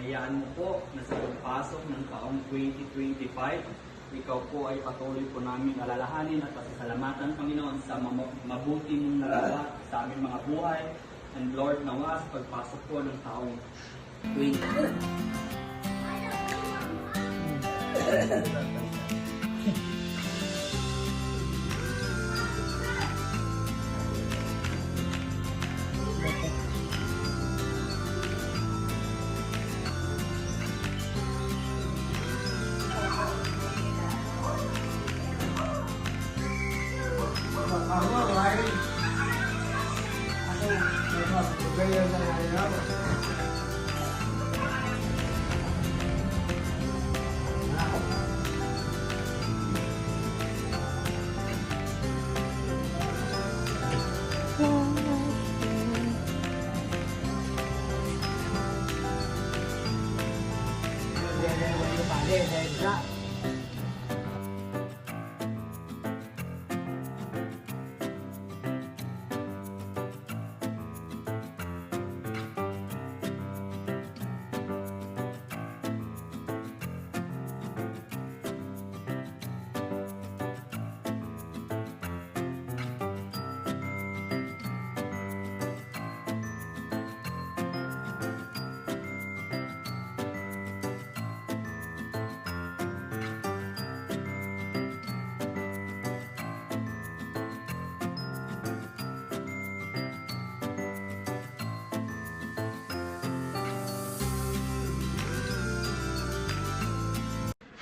hayaan mo po na sa pagpasok ng taong 2025, ikaw po ay patuloy po namin alalahanin at pasasalamatan, Panginoon, sa mabuti mong nagawa sa aming mga buhay. And Lord, nawa sa pagpasok po ng taong 2025.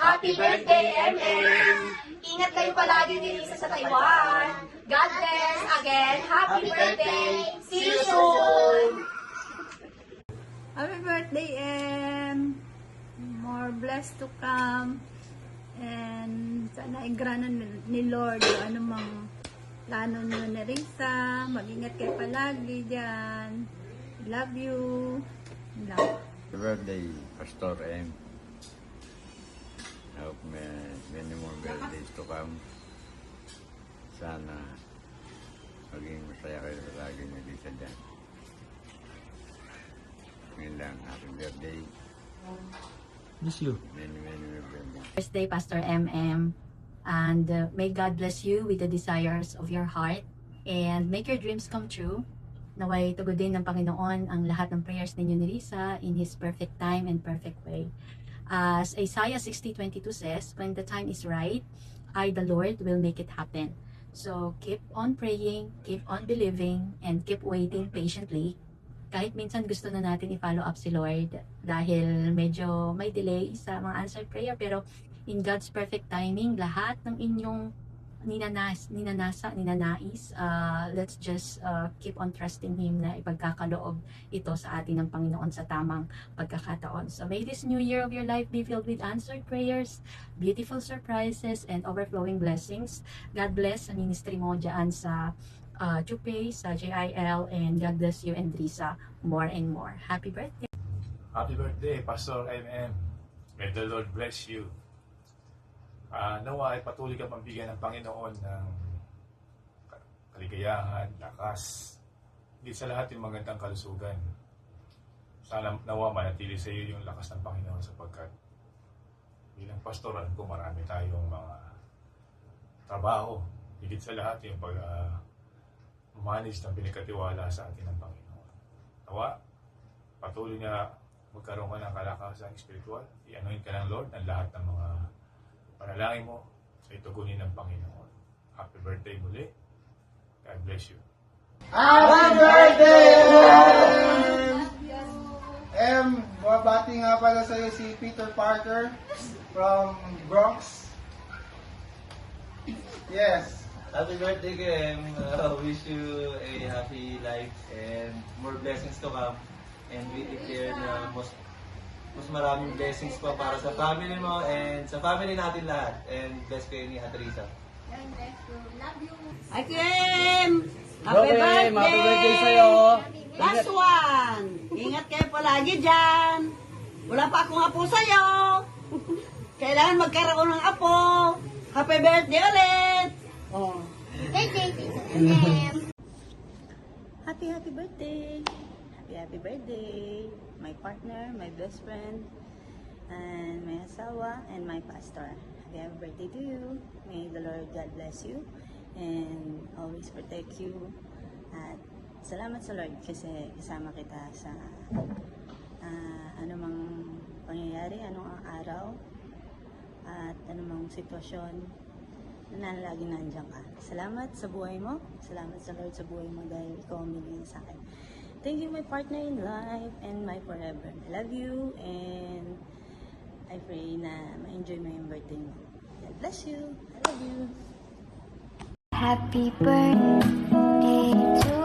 Happy birthday, MM! Ingat kayo palagi din sa Taiwan. God bless again. Happy birthday! See you soon! Happy birthday, Em! More blessed to come. And sana igranan ni Lord yung anumang plano nyo na Risa. Mag-ingat kayo palagi dyan. Love you. Love. Happy birthday, Pastor M. I hope many more birthdays to come. Sana maging masaya kayo lagi ni Lisa dyan. Ngayon lang, happy birthday. Miss you. Many birthdays. Birthday, Pastor MM. And may God bless you with the desires of your heart. And make your dreams come true. Naway tugodin ng Panginoon ang lahat ng prayers ninyo ni Risa in His perfect time and perfect way. As Isaiah 60:22 says, when the time is right, I, the Lord, will make it happen. So, keep on praying, keep on believing, and keep waiting patiently. Kahit minsan gusto na natin i-follow up si Lord dahil medyo may delay sa mga answered prayer, pero in God's perfect timing, lahat ng inyong ninanais, let's just keep on trusting Him na ipagkakaloob ito sa atin ng Panginoon sa tamang pagkakataon. So may this new year of your life be filled with answered prayers, beautiful surprises, and overflowing blessings. God bless ang ministry mo dyan sa Chupay, sa JIL, and God bless you and Risa more and more. Happy birthday! Happy birthday, Pastor MM. May the Lord bless you. Nawa ay patuloy ka pambigyan ng Panginoon ng kaligayahan, lakas, hindi sa lahat yung magandang kalusugan. Sana nawa manatili sa iyo yung lakas ng Panginoon sapagkat bilang pastor, alam ko marami tayong mga trabaho. Higit sa lahat yung pag-manage ng pinagkatiwala sa atin ng Panginoon. Nawa, patuloy na magkaroon ka ng kalakasan spiritual. I-anoint ka ng Lord ng lahat ng mga panalangin mo sa itugunin ng Panginoon. Happy birthday muli. God bless you. Happy birthday! Babati nga pala sa'yo si Peter Parker from Bronx. Yes. Happy birthday, Em. Wish you a happy life and more blessings to come. And we declare na mas maraming blessings pa para sa family mo and sa family natin lahat. And bless kayo ni Ate Risa. Hi, Kim! Happy birthday sa'yo! Last one! Ingat kayo palagi dyan! Wala pa akong apo sa'yo! Kailangan magkaroon ng apo! Happy birthday ulit! Oh. Birthday, Tito. Happy birthday! Happy happy birthday, my partner, my best friend, and my asawa, and my pastor. Happy birthday to you. May the Lord God bless you and always protect you. At salamat sa Lord kasi kasama kita sa anumang pangyayari, anong araw, at anumang sitwasyon na lagi nandiyan ka. Salamat sa buhay mo. Salamat sa Lord sa buhay mo dahil ikaw ang binigyan sa akin. Thank you, my partner in life and my forever. I love you and I pray na ma-enjoy mo yung birthday mo. God bless you. I love you. Happy birthday to